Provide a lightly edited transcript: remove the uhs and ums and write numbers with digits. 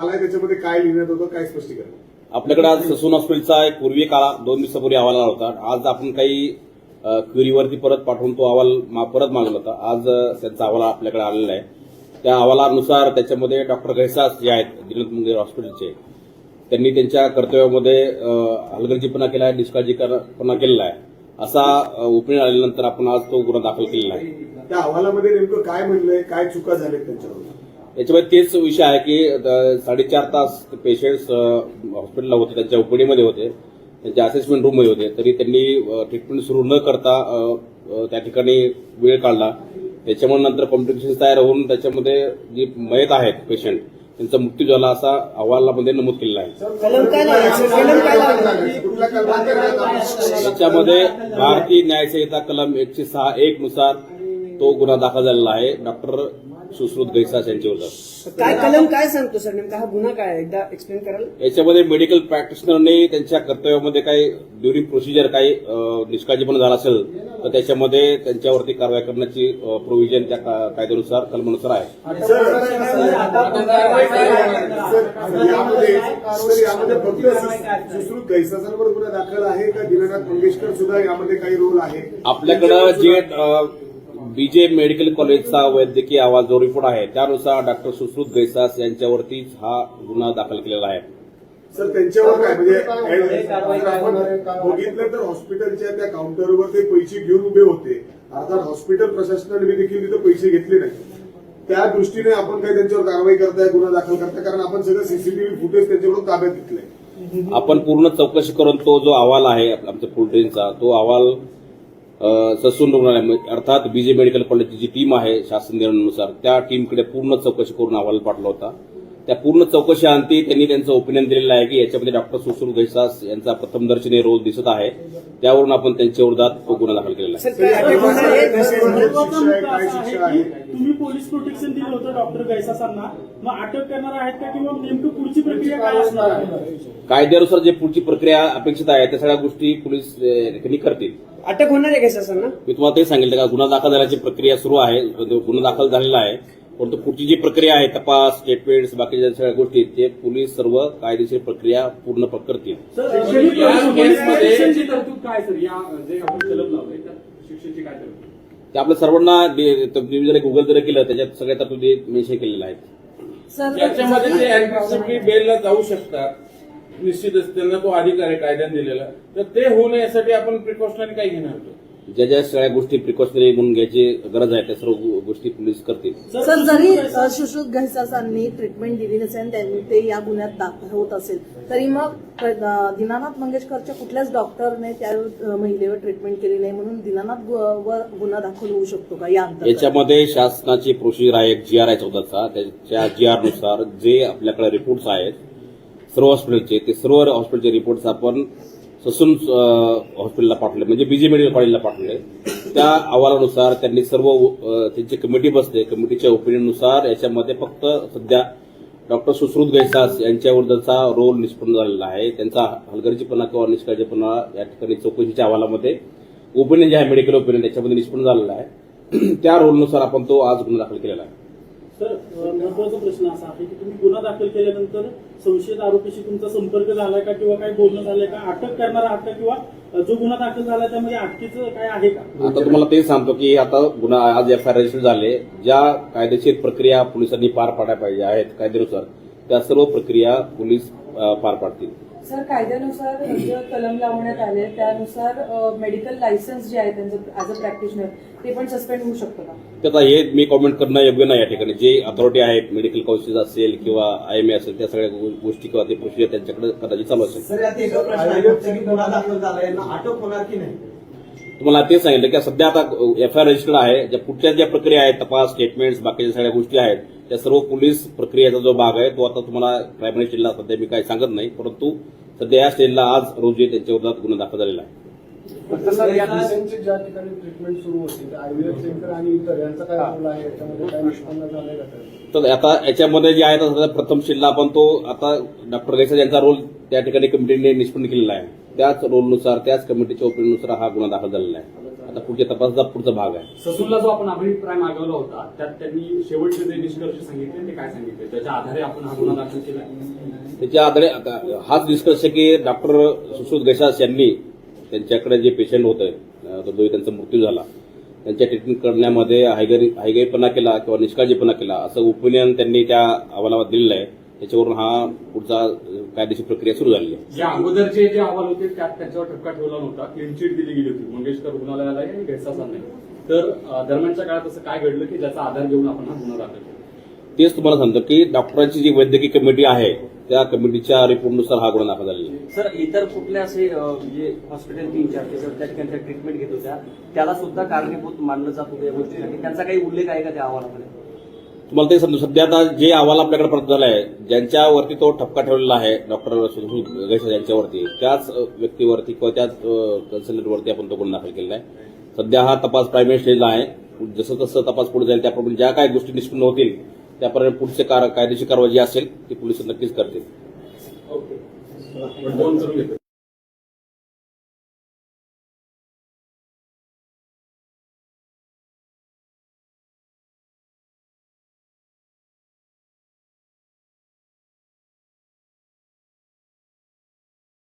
आलाय त्याच्यामध्ये काय लिहिण्यात होतं, काय स्पष्टीकरण? आपल्याकडे आज ससून हॉस्पिटलचा एक पूर्वी काळा 2 दिवसापूर्वी अहवाल आला होता. आज आपण काही क्वेरीवरती परत पाठवून तो अहवाल परत मागवला होता. आज त्यांचा अहवाल आपल्याकडे आलेला आहे. त्या अहवालानुसार त्याच्यामध्ये डॉक्टर घैसास जे आहेत दिनानाथ मंगेश हॉस्पिटलचे, त्यांनी त्यांच्या कर्तव्यामध्ये हलगर्जीपणा केला आहे, निष्काळजीपणा केलेला आहे, असा ओपिनियन आल्यानंतर आपण आज तो गुन्हा दाखल केलेला आहे. त्या अहवालामध्ये नेमकं काय म्हणलंय, काय चुका झाल्यात त्यांच्यावर? याच्यामध्ये तेच विषय आहे की 4.5 तास पेशंट्स हॉस्पिटलला होते, त्यांच्या ओपीडीमध्ये होते, त्यांच्या असेसमेंट रूममध्ये होते, तरी त्यांनी ट्रीटमेंट सुरू न करता त्या ठिकाणी वेळ काढला. त्याच्यामुळे नंतर कॉम्प्लिकेशन्स तयार होऊन त्याच्यामध्ये जी मयत आहेत पेशंट त्यांचा मृत्यू झाला असा अहवालामध्ये नमूद केलेला आहे. त्याच्यामध्ये भारतीय न्याय संहिता कलम 106(1) नुसार तो गुन्हा दाखल झालेला आहे डॉक्टर सुश्रुत घैसास यांच्यावर. काय कलम काय सांगतो सर, नेमका हा गुन्हा काय आहे एकदा एक्सप्लेन कराल? याच्यामध्ये मेडिकल प्रॅक्टिशनरने त्यांच्या कर्तव्यामध्ये काही ड्युरिंग प्रोसिजर काही निष्काळजीपणा झाला असेल तर त्याच्यामध्ये त्यांच्यावरती कारवाई करण्याची प्रोव्हिजन त्या कायद्यानुसार कलमानुसार आहे. यामध्ये फक्त सुश्रुत घैसासांवर गुन्हा दाखल आहे का दिनानाथ मंगेशकर सुद्धा यामध्ये काही रोल आहे? आपल्याकडं जे बीजे मेडिकल कॉलेजचा वैद्यकीय अहवाल जो रिपोर्ट आहे त्यानुसार डॉक्टर सुश्रुत घैसास यांच्यावरतीच हा गुन्हा दाखल केलेला आहे. सर त्यांच्यावर काय म्हणजे आपण बघितलं तर हॉस्पिटलच्या त्या काउंटरवर ते पैसे घेऊन उभे होते, अर्थात हॉस्पिटल प्रशासनाने देखील तिथे पैसे घेतले नाही. त्या दृष्टीने आपण काही त्यांच्यावर कारवाई करताय, गुन्हा दाखल करताय, कारण आपण सगळं सीसीटीव्ही फुटेज त्यांच्याकडून ताब्यात घेतलंय. आपण पूर्ण चौकशी करून तो जो अहवाल आहे आमच्या फुलट्रेनचा तो अहवाल ससून रुग्णालय अर्थात बीजे मेडिकल कॉलेजची जी टीम आहे शासन निर्णयानुसार त्या टीमकडे पूर्ण चौकशी करून अहवाल पाठवला होता. त्या पूर्ण चौकशी अंती त्यांनी त्यांचं ओपिनियन दिलेलं आहे की याच्यामध्ये डॉक्टर सुश्रुत घैसास यांचा प्रथमदर्शनी रोल दिसत आहे, त्यावरून आपण त्यांच्या विरोधात तो गुन्हा दाखल केलेला आहे. तुम्ही पोलीस प्रोटेक्शन दिलं होतं डॉक्टर घैसासांना, मग अटक करणार आहेत का किंवा नेमकं पुढची प्रक्रिया काय असणार आहे? कायद्यानुसार जे पुढची प्रक्रिया अपेक्षित आहे त्या सगळ्या गोष्टी पोलीस करतील. अटक होणार आहे घैसासांना? मी तुम्हाला ते सांगितलं का गुन्हा दाखल झाल्याची प्रक्रिया सुरू आहे, गुन्हा दाखल झालेला आहे, परंतु पुढची जी प्रक्रिया आहे तपास स्टेटमेंट्स बाकीच्या सगळ्या गोष्टी ते पोलीस सर्व कायदेशीर प्रक्रिया पूर्ण करतील. ते आपल्या सर्वांना तुम्ही जर गुगल जर केलं त्याच्यात सगळ्या तरतुदी मेन्शन केलेल्या आहेत. त्याच्यामध्ये ते अँटिसिपेटरी बेलला जाऊ शकतात, निश्चितच त्यांना तो अधिकार आहे कायद्याने दिलेला, तर ते होऊ नये यासाठी आपण प्रिकॉशनरी काय घेणार होतो? ज्या ज्या सगळ्या गोष्टी प्रिकॉशनरी म्हणून घ्यायची गरज आहे त्या सर्व गोष्टी पोलीस करतील. सर जरी सुश्रुत घैसासांनी ट्रीटमेंट दिली नसेल त्यांनी ते या गुन्ह्यात दाखल होत असेल तरी मग दिनानाथ मंगेशकरच्या कुठल्याच डॉक्टरने त्या महिलेवर ट्रीटमेंट केली नाही म्हणून दिनानाथ वर गुन्हा दाखल होऊ शकतो का या अंतर्गत? याच्यामध्ये शासनाची प्रोसिजर आहे GR आहे 14चा, त्या GR नुसार जे आपल्याकडे रिपोर्ट्स आहेत सर्व हॉस्पिटलचे ते सर्व हॉस्पिटलचे रिपोर्ट्स आपण ससून हॉस्पिटलला पाठवले, म्हणजे बीजे मेडिकल कॉलेजला पाठवले. त्या अहवालानुसार त्यांनी सर्व त्यांची कमिटी बसते, कमिटीच्या ओपिनियननुसार याच्यामध्ये फक्त सध्या डॉक्टर सुश्रुत घैसास यांच्याविरुद्धचा रोल निष्पन्न झालेला आहे. त्यांचा हलगर्जीपणा किंवा निष्काळजीपणा या ठिकाणी चौकशीच्या अहवालामध्ये ओपिनियन जे आहे मेडिकल ओपिनियन त्याच्यामध्ये निष्पन्न झालेला आहे. त्या रोलनुसार आपण तो आज गुन्हा दाखल केलेला आहे. सर महत्वाचा प्रश्न असा आहे की तुम्ही गुन्हा दाखल केल्यानंतर संशयित आरोपीशी तुमचा संपर्क झालाय का किंवा काही बोलणं झालंय का? अटक करणार आहात का किंवा जो गुन्हा दाखल झाला त्यामध्ये अटकेचं काय आहे का? आता तुम्हाला ते सांगतो की आता गुन्हा आज FIR रजिस्टर झाले, ज्या कायदेशीर प्रक्रिया पोलिसांनी पार पाडायला पाहिजे आहेत कायद्यानुसार त्या सर्व प्रक्रिया पोलीस पार पाडतील. सर कायद्यानुसार जे कलम लावण्यात आले त्यानुसार मेडिकल लायसन्स जे आहे त्यांचं ऍज अ प्रॅक्टिशनर ते पण सस्पेंड होऊ शकतं का? त्याचा हे मी कॉमेंट करणं योग्य नाही या ठिकाणी. जे अथॉरिटी आहेत मेडिकल काउन्सिल असेल किंवा IMA असेल त्या सगळ्या गोष्टी किंवा ते प्रोसिजर त्यांच्याकडे कदाचित चालू असेल. तुम्हाला ते सांगितलं की सध्या आता FIR रजिस्टर्ड आहे, ज्या पुढच्या ज्या प्रक्रिया आहेत तपास स्टेटमेंट्स बाकीच्या सगळ्या गोष्टी आहेत त्या सर्व पोलीस प्रक्रियेचा जो भाग आहे तो आता तुम्हाला प्रायमरी स्टेजला सध्या मी काही सांगत नाही, परंतु सध्या या स्टेजला आज रोजी त्यांच्या विरोधात गुन्हा दाखल झालेला आहे. ज्या ठिकाणी ट्रीटमेंट सुरू होती IVF सेंटर आणि इतर यांचा काय रोल आहे याच्यामध्ये काय निष्पन्न झालंय का? तर आता याच्यामध्ये जे आहे तर प्रथम स्टेजला आपण तो आता डॉक्टर घैसास यांचा रोल त्या ठिकाणी कमिटीने निष्पन्न केलेला आहे, त्याच रोलनुसार त्याच कमिटीच्या ओपिनियननुसार हा गुन्हा दाखल झालेला आहे. आता पुढच्या तपासाचा पुढचा भाग आहे. ससूनला जो आपण अभिप्राय मागवला होता त्यात त्यांनी शेवटचे जे निष्कर्ष सांगितले ते काय सांगितले, त्याच्या आधारे आपण हा गुन्हा दाखल केला. त्याच्या आधारे आता हाच निष्कर्ष की डॉक्टर सुश्रुत गैसास यांनी त्यांच्याकडे जे पेशंट होते जो त्यांचा मृत्यू झाला त्यांच्या ट्रीटमेंट करण्यामध्ये हायगरीपणा केला किंवा निष्काळजीपणा केला असं ओपिनियन त्यांनी त्या अहवालात दिलेलं आहे. त्याच्यावरून हा पुढचा कायदेशीर प्रक्रिया सुरू झाली आहे. जे अगोदरचे जे अहवाल होते त्यात त्यांच्यावर ठपका ठेवला नव्हता, क्लीन चिट दिली गेली होती मंगेशकर रुग्णालयाला आणि घैसासांना. तर दरम्यानच्या काळात असं काय घडलं की ज्याचा आधार घेऊन आपण हा गुन्हा दाखल केला? तेच तुम्हाला सांगतो की डॉक्टरांची जी वैद्यकीय कमिटी आहे त्या कमिटीच्या रिपोर्टनुसार हा गुन्हा दाखल झालेला आहे. सर इतर कुठले असे जे हॉस्पिटल 3-4 त्या ठिकाणी ट्रीटमेंट घेत होत्या त्याला सुद्धा कारणीभूत मानलं जात होतं या गोष्टीसाठी, त्यांचा काही उल्लेख आहे का त्या अहवालामध्ये? तुम्हाला ते समजू सध्या आता जे अहवाल आपल्याकडे प्राप्त झाला आहे ज्यांच्यावरती तो ठपका ठेवलेला आहे डॉक्टर सुश्रुत गैसास यांच्यावरती त्याच व्यक्तीवरती किंवा त्याच कन्सल्टंटवरती आपण तो गुन्हा दाखल केलेला आहे. सध्या हा तपास प्रायमरी स्टेजला आहे. जसं तसं तपास पुढे जाईल त्याप्रमाणे ज्या काही गोष्टी निष्पन्न होतील त्याप्रमाणे पुढचे कायदेशीर कारवाई जी असेल ती पोलिस नक्कीच करतील. ओके, पण फोन करून घेतो.